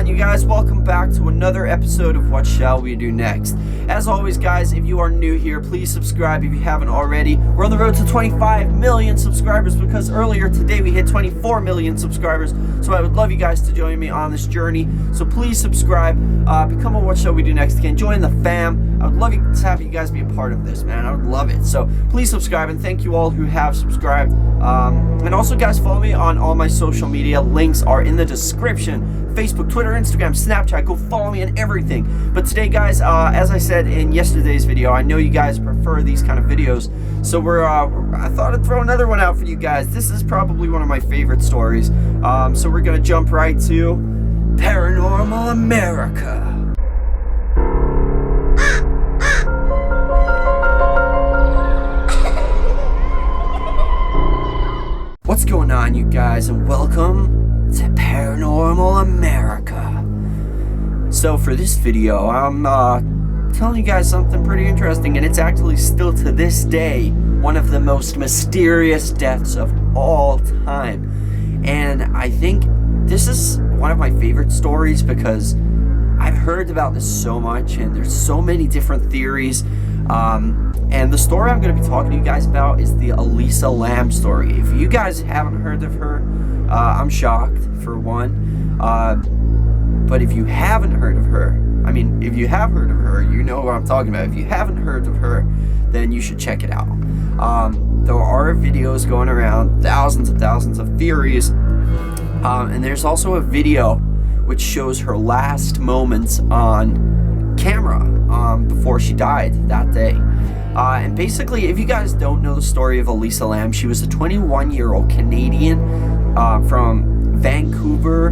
on, you guys? Welcome back to another episode of What Shall We Do Next. As always, guys, if you are new here, please subscribe if you haven't already. We're on the road to 25 million subscribers because earlier today we hit 24 million subscribers. So I would love you guys to join me on this journey. So please subscribe, become a What Shall We Do Next again, join the fam. I would love to have you guys be a part of this, man. I would love it. So please subscribe, and thank you all who have subscribed. And also, guys, follow me on all my social media. Links are in the description. Facebook, Twitter, Instagram, Snapchat. Go follow me on everything. But today, guys, as I said in yesterday's video, I know you guys prefer these kind of videos. So I thought I'd throw another one out for you guys. This is probably one of my favorite stories. So we're going to jump right to Paranormal America. What's going on, you guys, and welcome to Paranormal America. So for this video, I'm telling you guys something pretty interesting, and it's actually still to this day one of the most mysterious deaths of all time. And I think this is one of my favorite stories because I've heard about this so much, and there's so many different theories. And the story I'm going to be talking to you guys about is the Elisa Lam story. If you guys haven't heard of her, I'm shocked, for one. But if you haven't heard of her, I mean, if you have heard of her, you know what I'm talking about. If you haven't heard of her, then you should check it out. There are videos going around, thousands and thousands of theories. And there's also a video which shows her last moments on camera before she died that day. And basically, if you guys don't know the story of Elisa Lam, she was a 21-year-old Canadian from Vancouver,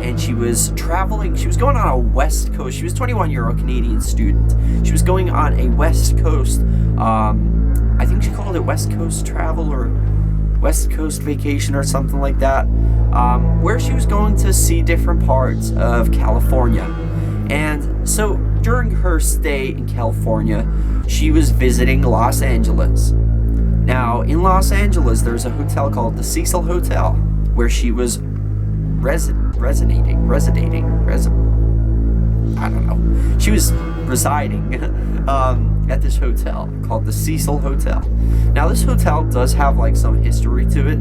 and she was traveling. She was going on a West Coast. She was a 21-year-old Canadian student. She was going on a West Coast, I think she called it West Coast travel or West Coast vacation or something like that, where she was going to see different parts of California. And so during her stay in California, she was visiting Los Angeles. Now, in Los Angeles, there's a hotel called the Cecil Hotel where she was residing. She was residing at this hotel called the Cecil Hotel. Now, this hotel does have like some history to it.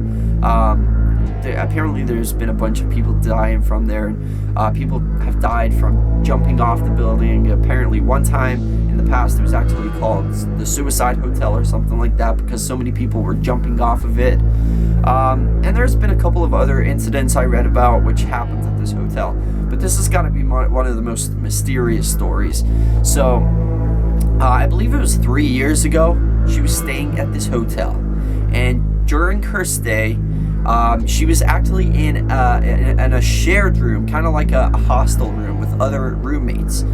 Apparently there's been a bunch of people dying from there, and people have died from jumping off the building. Apparently one time in the past it was actually called the Suicide Hotel or something like that because so many people were jumping off of it. And there's been a couple of other incidents I read about which happened at this hotel, but this has got to be one of the most mysterious stories. So I believe it was 3 years ago she was staying at this hotel, and during her stay she was actually in a shared room, kind of like a hostel room with other roommates,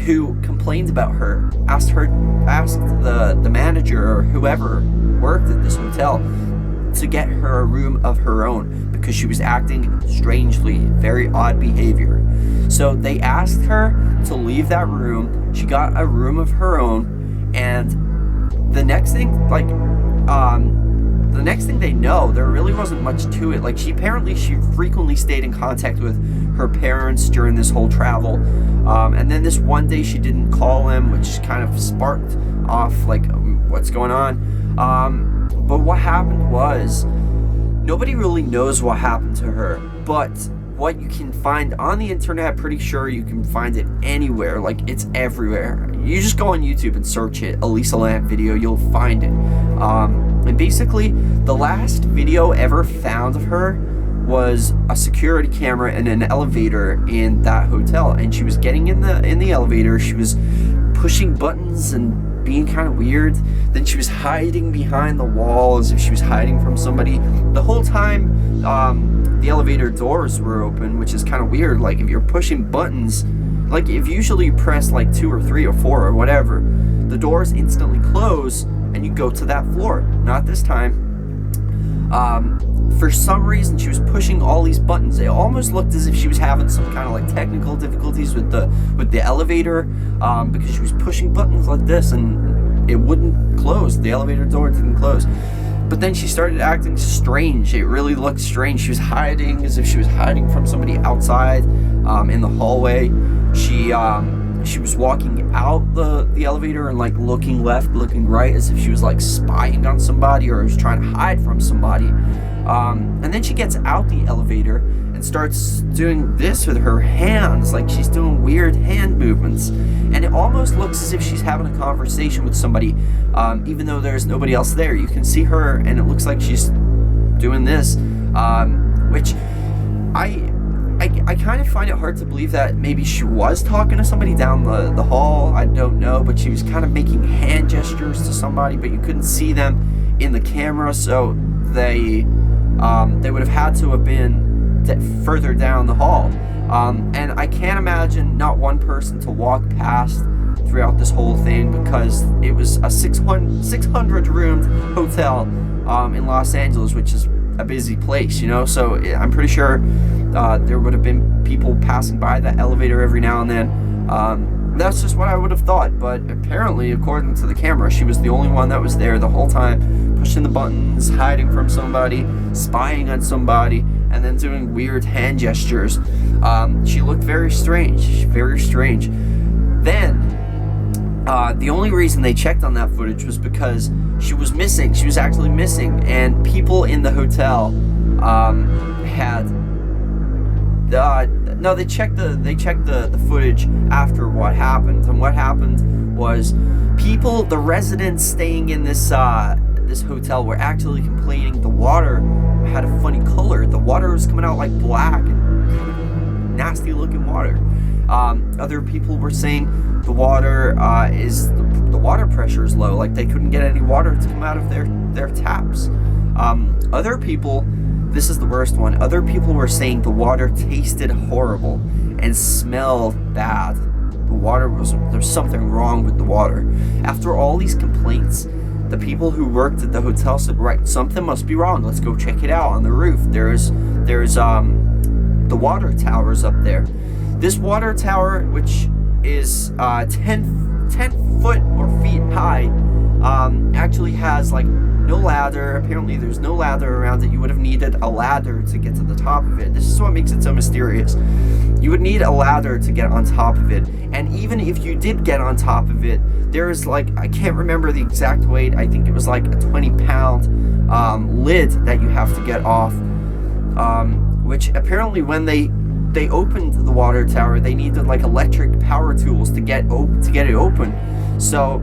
who complained about her, asked the manager or whoever worked at this hotel to get her a room of her own because she was acting strangely, very odd behavior. So they asked her to leave that room. She got a room of her own, and the next thing, they know, there really wasn't much to it. Like, she frequently stayed in contact with her parents during this whole travel. And then this one day she didn't call him, which kind of sparked off, like, what's going on. But what happened was, nobody really knows what happened to her. But what you can find on the internet, pretty sure you can find it anywhere. Like, it's everywhere. You just go on YouTube and search it, Elisa Lam video, you'll find it. And basically, the last video ever found of her was a security camera in an elevator in that hotel. And she was getting in the elevator, she was pushing buttons and being kind of weird. Then she was hiding behind the wall as if she was hiding from somebody. The whole time, the elevator doors were open, which is kind of weird. Like, if you're pushing buttons, like, if usually you press like 2 or 3 or 4 or whatever, the doors instantly close and you go to that floor. Not this time. For some reason, she was pushing all these buttons. It almost looked as if she was having some kind of like technical difficulties with the elevator, because she was pushing buttons like this and it wouldn't close. The elevator door didn't close. But then she started acting strange. It really looked strange. She was hiding, as if she was hiding from somebody outside in the hallway. She was walking out the elevator and like looking left, looking right, as if she was like spying on somebody or was trying to hide from somebody. And then she gets out the elevator and starts doing this with her hands, like she's doing weird hand movements. And it almost looks as if she's having a conversation with somebody, even though there's nobody else there. You can see her, and it looks like she's doing this, which I kind of find it hard to believe that maybe she was talking to somebody down the hall. I don't know, but she was kind of making hand gestures to somebody, but you couldn't see them in the camera, so they would have had to have been further down the hall. And I can't imagine not one person to walk past throughout this whole thing, because it was a 600 roomed hotel in Los Angeles, which is a busy place, you know, so I'm pretty sure there would have been people passing by that elevator every now and then. That's just what I would have thought, but apparently, according to the camera, she was the only one that was there the whole time, pushing the buttons, hiding from somebody, spying on somebody, and then doing weird hand gestures. She looked very strange, very strange. Then, the only reason they checked on that footage was because she was missing. She was actually missing, and people in the hotel they checked the footage after what happened. And what happened was the residents staying in this hotel were actually complaining the water had a funny color. The water was coming out like black and kind of nasty looking water. Other people were saying the water the water pressure is low, like they couldn't get any water to come out of their taps. Other people, this is the worst one, other people were saying the water tasted horrible and smelled bad. There's something wrong with the water. After all these complaints, the people who worked at the hotel said, right, something must be wrong. Let's go check it out on the roof. There's the water towers up there. This water tower, which is 10 foot or feet high, actually has like no ladder. Apparently there's no ladder around it. You would have needed a ladder to get to the top of it. This is what makes it so mysterious. You would need a ladder to get on top of it. And even if you did get on top of it, there is like, I can't remember the exact weight. I think it was like a 20-pound lid that you have to get off. Which apparently when they opened the water tower, they needed like electric power tools to get it open. So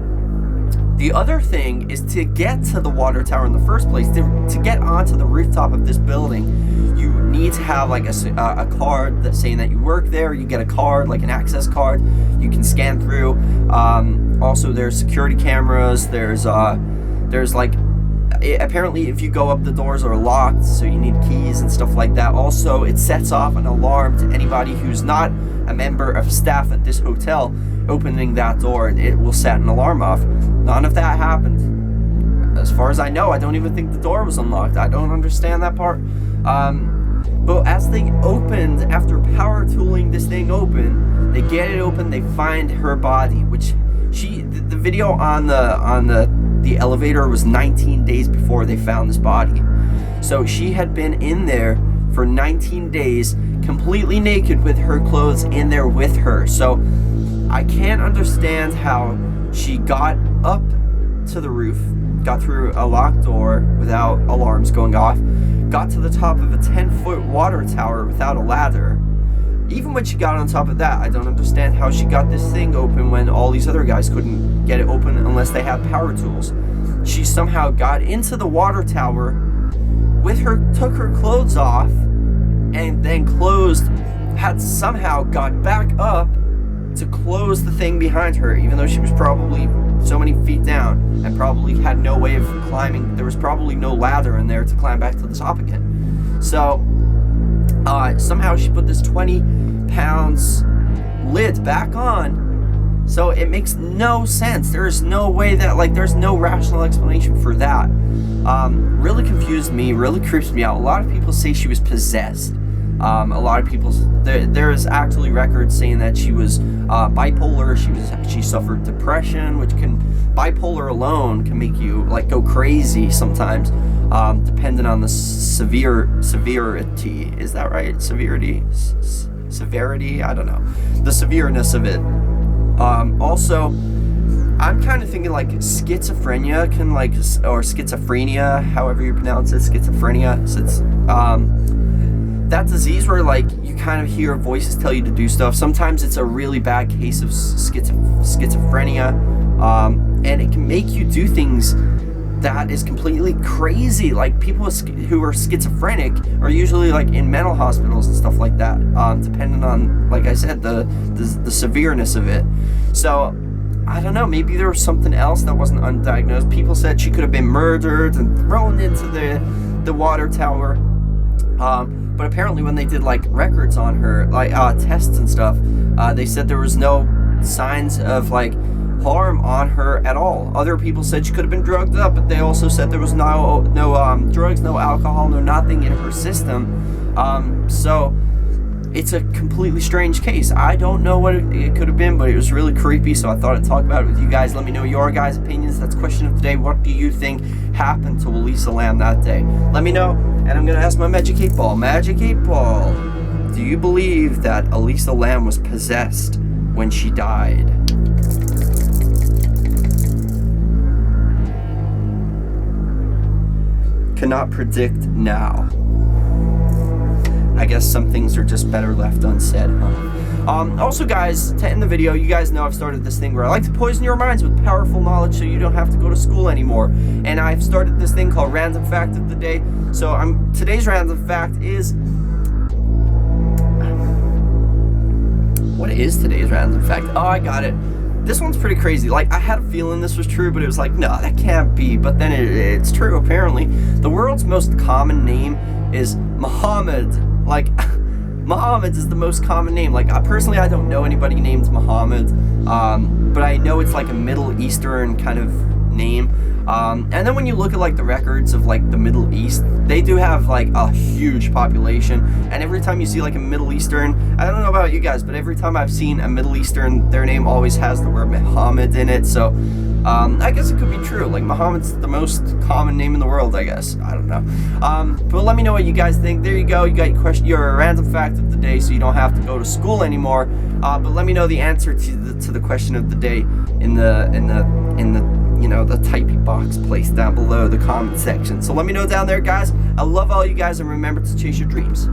the other thing is, to get to the water tower in the first place, to get onto the rooftop of this building, you need to have like a card that's saying that you work there. You get a card, like an access card, you can scan through. Also, there's security cameras. There's like, apparently if you go up, the doors are locked, so you need keys and stuff like that. Also, it sets off an alarm to anybody who's not a member of staff at this hotel. Opening that door, it will set an alarm off. None of that happened. As far as I know, I don't even think the door was unlocked. I don't understand that part. But as they opened, after power tooling this thing open, they get it open, they find her body, which the video on the elevator was 19 days before they found this body. So she had been in there for 19 days, completely naked with her clothes in there with her. So I can't understand how she got up to the roof, got through a locked door without alarms going off, got to the top of a 10-foot water tower without a ladder. Even when she got on top of that, I don't understand how she got this thing open when all these other guys couldn't get it open unless they had power tools. She somehow got into the water tower took her clothes off, and then had somehow got back up to close the thing behind her, even though she was probably so many feet down and probably had no way of climbing. There was probably no ladder in there to climb back to the top again. So somehow she put this 20 pounds lid back on. So it makes no sense. There's no way that, like, there's no rational explanation for that. Really confused me, really creeps me out. A lot of people say she was possessed. A lot of people, there is actually records saying that she was bipolar. She suffered depression, bipolar alone can make you like go crazy sometimes. depending on the severity. Is that right? Severity? Severity? I don't know. The severeness of it. Also, I'm kind of thinking like schizophrenia can like, or schizophrenia, however you pronounce it, schizophrenia. So it's, that disease where like you kind of hear voices tell you to do stuff. Sometimes it's a really bad case of schizophrenia, and it can make you do things that is completely crazy. Like people who are schizophrenic are usually like in mental hospitals and stuff like that, depending on, like I said, the severeness of it. So I don't know, maybe there was something else that wasn't undiagnosed. People said she could have been murdered and thrown into the water tower. But apparently when they did like records on her, like tests and stuff, they said there was no signs of like harm on her at all. Other people said she could have been drugged up, but they also said there was no drugs, no alcohol, no nothing in her system. So it's a completely strange case. I don't know what it could have been, but it was really creepy, so I thought I'd talk about it with you guys. Let me know your guys' opinions. That's question of the day. What do you think happened to Elisa Lam that day? Let me know, and I'm going to ask my Magic 8 Ball. Magic 8 Ball, do you believe that Elisa Lam was possessed when she died? Cannot predict now. I guess some things are just better left unsaid, huh? Also, guys, to end the video, you guys know I've started this thing where I like to poison your minds with powerful knowledge so you don't have to go to school anymore. And I've started this thing called Random Fact of the Day. So today's random fact is... What is today's random fact? Oh, I got it. This one's pretty crazy. Like, I had a feeling this was true, but it was like, no, that can't be. But then it's true, apparently. The world's most common name is Muhammad. Like, Muhammad is the most common name. Like, personally, I don't know anybody named Muhammad, but I know it's like a Middle Eastern kind of name. And then when you look at like the records of like the Middle East, they do have like a huge population. And every time you see like a Middle Eastern, I don't know about you guys, but every time I've seen a Middle Eastern, their name always has the word Muhammad in it. So I guess it could be true. Like, Muhammad's the most common name in the world, I guess. I don't know. But let me know what you guys think. There you go. You got your random fact of the day, so you don't have to go to school anymore. But let me know the answer to the question of the day in the you know, the typey box place down below the comment section. So let me know down there, guys. I love all you guys, and remember to chase your dreams.